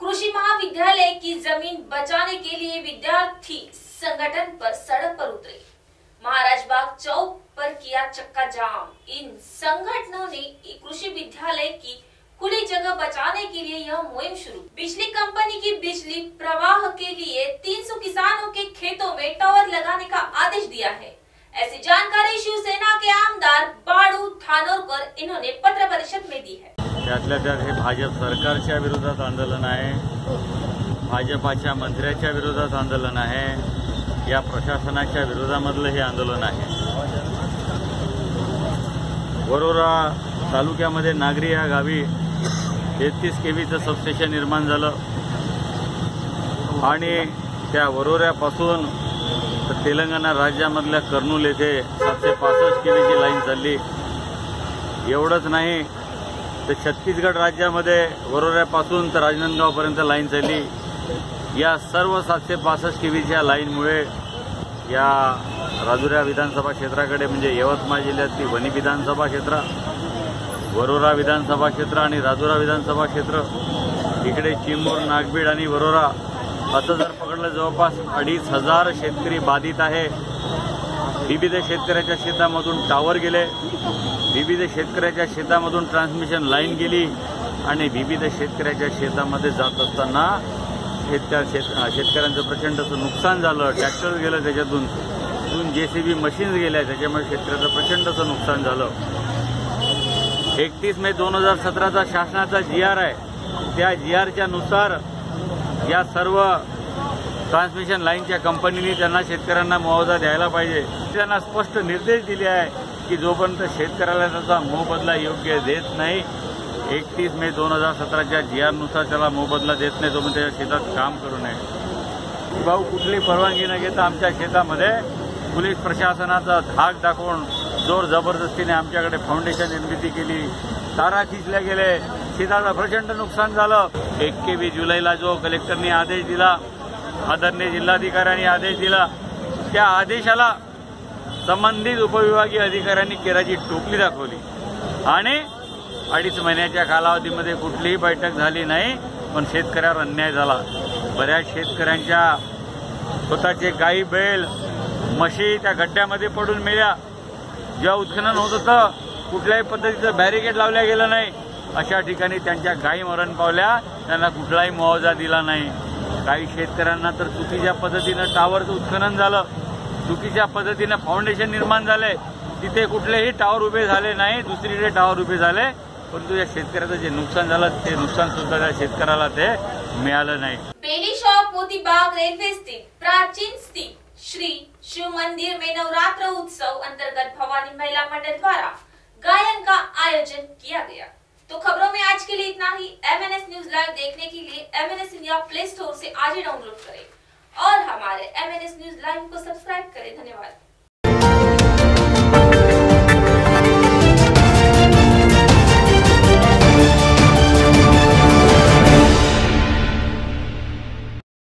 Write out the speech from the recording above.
कृषि महाविद्यालय की जमीन बचाने के लिए विद्यार्थी संगठन पर सड़क पर उतरे। महाराज बाग चौक पर किया चक्का जाम। इन संगठनों ने कृषि विद्यालय की खुली जगह बचाने के लिए यह मुहिम शुरू। बिजली कंपनी की बिजली प्रवाह के लिए 300 किसानों के खेतों में टावर लगाने का आदेश दिया है। ऐसी जानकारी शिवसेना के आमदार बाळू धानोरकर इन्होंने पत्र परिषद में दी है। त्यातल्या त्यात हे भाजप सरकारच्या विरोधात आंदोलन आहे, भाजपाच्या मंत्र्याच्या विरोधात आंदोलन आहे, या प्रशासनाच्या विरोधामधलं हे आंदोलन आहे। वरोरा तालुक्यामध्ये नागरी या गावी 33 केव्हीचं सबस्टेशन निर्माण झालं आणि त्या वरोऱ्यापासून तेलंगणा राज्यामधल्या कर्नूल येथे 765 केव्हीची लाईन चालली। एवढंच नाही तर छत्तीसगड राज्यामध्ये वरोऱ्यापासून तर राजनांदगावपर्यंत लाईन चालली। या सर्व 765 केव्हीच्या लाईनमुळे या राजुरा विधानसभा क्षेत्राकडे म्हणजे यवतमाळ जिल्ह्यातली वणी विधानसभा क्षेत्र, वरोरा विधानसभा क्षेत्र आणि राजुरा विधानसभा क्षेत्र, इकडे चिमूर, नागबीड आणि वरोरा असं जर पकडलं जवळपास 2500 शेतकरी बाधित आहे। विविध शेतकऱ्याच्या शेतामधून टावर गेले, विविध शेतकऱ्याच्या शेतामधून ट्रान्समिशन लाईन गेली आणि विविध शेतकऱ्याच्या शेतामध्ये जात असताना शेतकऱ्यांचं प्रचंड असं नुकसान झालं। ट्रॅक्टर गेलं, त्याच्यातून JCB मशीन्स गेल्या, त्याच्यामुळे शेतकऱ्याचं प्रचंड असं नुकसान झालं। 31 मे 2017चा शासनाचा GR आहे, त्या GRच्या नुसार या सर्व ट्रान्समिशन लाईनच्या कंपनीने त्यांना शेतकऱ्यांना मुआवजा द्यायला पाहिजे। त्यांना स्पष्ट निर्देश दिले आहे की जोपर्यंत शेतकऱ्याला त्याचा मोबदला योग्य देत नाही, 31 मे 2017च्या GR नुसार त्याला मोबदला देत नाही तोपर्यंत त्याच्या शेतात काम करू नये। भाऊ कुठली परवानगी न घेता आमच्या शेतामध्ये पोलीस प्रशासनाचा धाक दाखवून जोर जबरदस्तीने आमच्याकडे फाउंडेशन निर्मिती केली, तारा खिचल्या गेले, शेताचं प्रचंड नुकसान झालं। 21 जुलैला जो कलेक्टरने आदेश दिला, आदरणीय जिल्हाधिकाऱ्यांनी आदेश दिला, त्या आदेशाला संबंधित उपविभागीय अधिकाऱ्यांनी केराची टोपली दाखवली आणि 2.5 महिन्याच्या कालावधीमध्ये कुठलीही बैठक झाली नाही, पण शेतकऱ्यावर अन्याय झाला। बऱ्याच शेतकऱ्यांच्या स्वतःचे गाई, बैल, म्हशी त्या गड्ड्यामध्ये पडून मेल्या। जेव्हा उत्खनन होत होतं कुठल्याही पद्धतीचं बॅरिकेड लावल्या गेलं नाही, अशा ठिकाणी त्यांच्या गायी मरण पावल्या, त्यांना कुठलाही मुआवजा दिला नाही। काही शेतकऱ्यांना तर चुकीच्या पद्धतीनं टावरचं उत्खनन झालं, चुकीच्या पद्धतीनं फाउंडेशन निर्माण झाले, तिथे कुठलेही टावर उभे झाले नाही, दुसरीकडे टावर उभे झाले, परंतु या शेतकऱ्याचं जे नुकसान झालं ते नुकसान सुद्धा त्या शेतकऱ्याला ते मिळालं नाही। बेली शॉप मोतीबाग रेलवे स्थित प्राचीन स्थित श्री शिव मंदिर में नवरात्र उत्सव अंतर्गत भवानी महिला मंडल द्वारा गायन का आयोजन किया गया। तो खबरों में आज के लिए इतना ही। MNS न्यूज लाइव देखने के लिए MNS इंडिया प्ले स्टोर से आज ही डाउनलोड करें और हमारे MNS न्यूज लाइव को सब्सक्राइब करें। धन्यवाद।